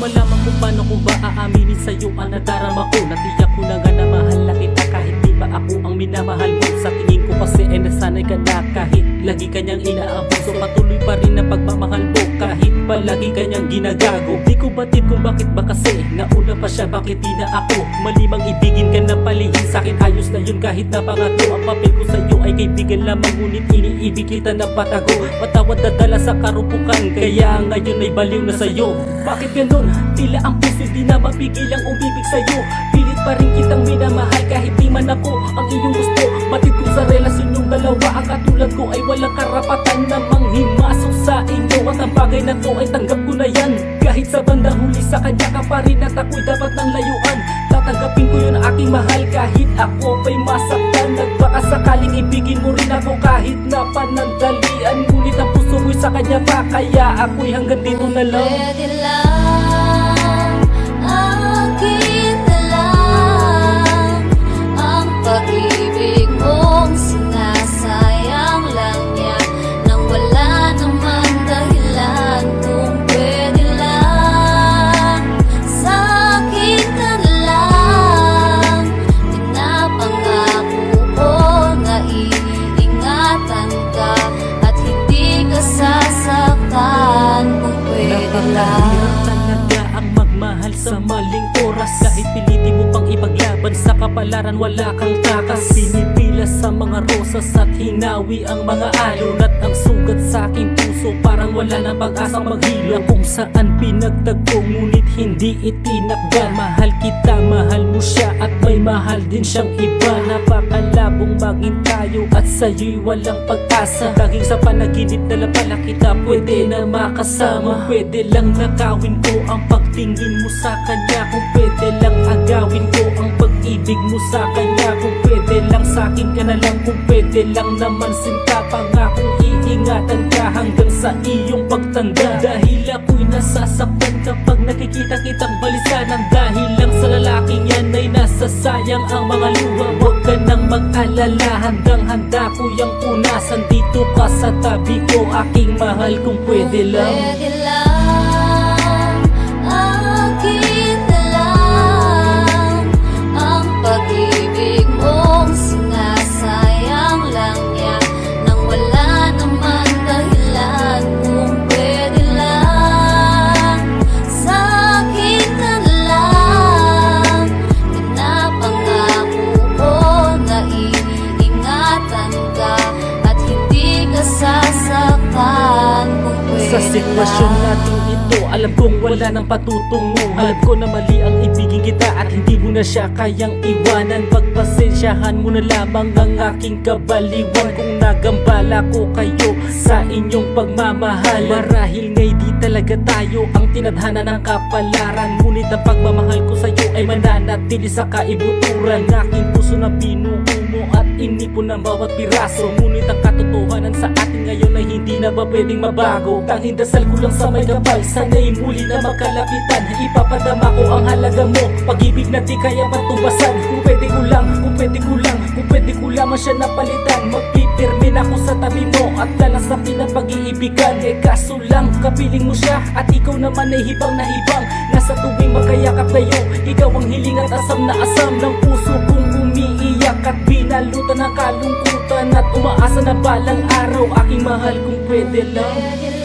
malaman kung paano ko ba aaminin sa'yo ang nadarama ko. Natiyak ko na nga na mahal na kita kahit di ba ako ang minamahal mo. Sa tingin ko kasi ay nasanay ka na kahit lagi kanyang inaabuso. Patuloy pa rin ang pagmamahal mo kahit palagi kanyang ginagago. Di ko batid kung bakit ba kasi nauna pa siya, bakit di na ako. Malimang ibigin ka na palihim sa'kin, ayos na yun kahit na pangatlo. Ang papel ko sa'yo ay kaibigan lamang, ngunit iniibig kita na patago. Patawad na dala sa karupukan, kaya ngayon ay baliw na sa'yo. Bakit ganun? Tila ang puso di na mapigil ang umibig sa'yo. Pilit pa rin kitang minamahal kahit di man ako ang iyong gusto. Batid ko sa relasyon yung dalawa, ang katulad ko ay walang karapatan na manghimasok sa inyo. At ang bagay na to ay tanggap ko na yan, kahit sa bandang huli sa kanya ka pa rin at ako'y dapat ng layuan. Tatanggapin ko yun aking mahal kahit ako pa'y masaktan. Nagbaka sakaling ibigin mo rin ako kahit na panandalian, ngunit ang puso mo'y sa kanya pa, kaya ako'y hanggang dito na lang. Pwede lang, akin na lang ang pag-ibig mong sinasayang lang niya nang wala naman dahilan. Kung pwede lang, sa'kin ka na lang. Pinapangako ko na iingatan ka at hindi ka sasaktan. Kung pwede lang. Napakahirap talaga ang magmahal sa maling oras. Kahit pilitin mo pang ipaglaban sa kapalaran, wala kang takas. Pinipila sa mga rosas at hinawi ang mga alon. At ang sugat sa aking puso parang wala na pag-asang maghilo. Kung saan pinagtagpo ngunit hindi itinakda. Mahal kita, mahal mo siya at may mahal din siyang iba. Napakalabong maging tayo at sa'yo'y walang pag-asa. Laging sa panaginip na lang pala kita pwede na makasama. Pwede lang nakawin ko ang pagtingin mo sa kanya. Kung pwede lang agawin ko ang pag-ibig mo sa kanya. Kung pwede lang sa'kin ka na lang. Kung pwede lang naman sinta, pangakong iingatan ka hanggang sa iyong pagtanda. Dahil ako'y nasasaktan kapag nakikita kitang balisanan. Dahil lang sa lalaking yan ay nasasayang ang mga luha. Huwag ka nang mag-alala, handang handa ko yung punasan. Dito ka sa tabi ko, aking mahal, kung pwede lang. Pwede lang, akin na lang ang pag-ibig mong sinasayang lang niya nang wala naman dahilan. Kung pwede lang, sa'kin ka na lang. Pinapangako ko na iingatan ka at hindi ka sasaktan. Kung pwede Sa sitwasyon natin ito, alam kong wala nang patutungo. Alam ko na mali ang ibigin kita at hindi mo na siya kayang iwanan. Pagpasensyahan mo na lamang ang aking kabaliwan kung nagambala ko kayo sa inyong pagmamahal. Marahil ngay di talaga tayo ang tinadhana ng kapalaran, ngunit ang pagmamahal ko sa'yo ay mananatili sa kaibuturan. Aking puso na binuo mo at inipon ng bawat piraso, ngunit ang katotohanan sa atin ngayon ay hindi na ba pwedeng mabago. Tanging dasal ko lang sa may kapal, sana'y muli na magkalapitan. Ipapadama ko ang halaga mo, pag-ibig na di kaya patubasan. Kung pwede ko lang, kung pwede ko lang, kung pwede ko lamang siya napalitan. Magpipirmin ako sa tabi mo at lalasapin ang pag-iibigan. Eh kaso lang, kapiling mo siya at ikaw naman ay hibang na hibang. Nasa tuwing magkayakap kayo, ikaw ang hiling at asam na asam ng puso kong umiiyak at binalutan ng kalungkutan. At umaasa na balang araw, aking mahal, kung pwede lang. Pwede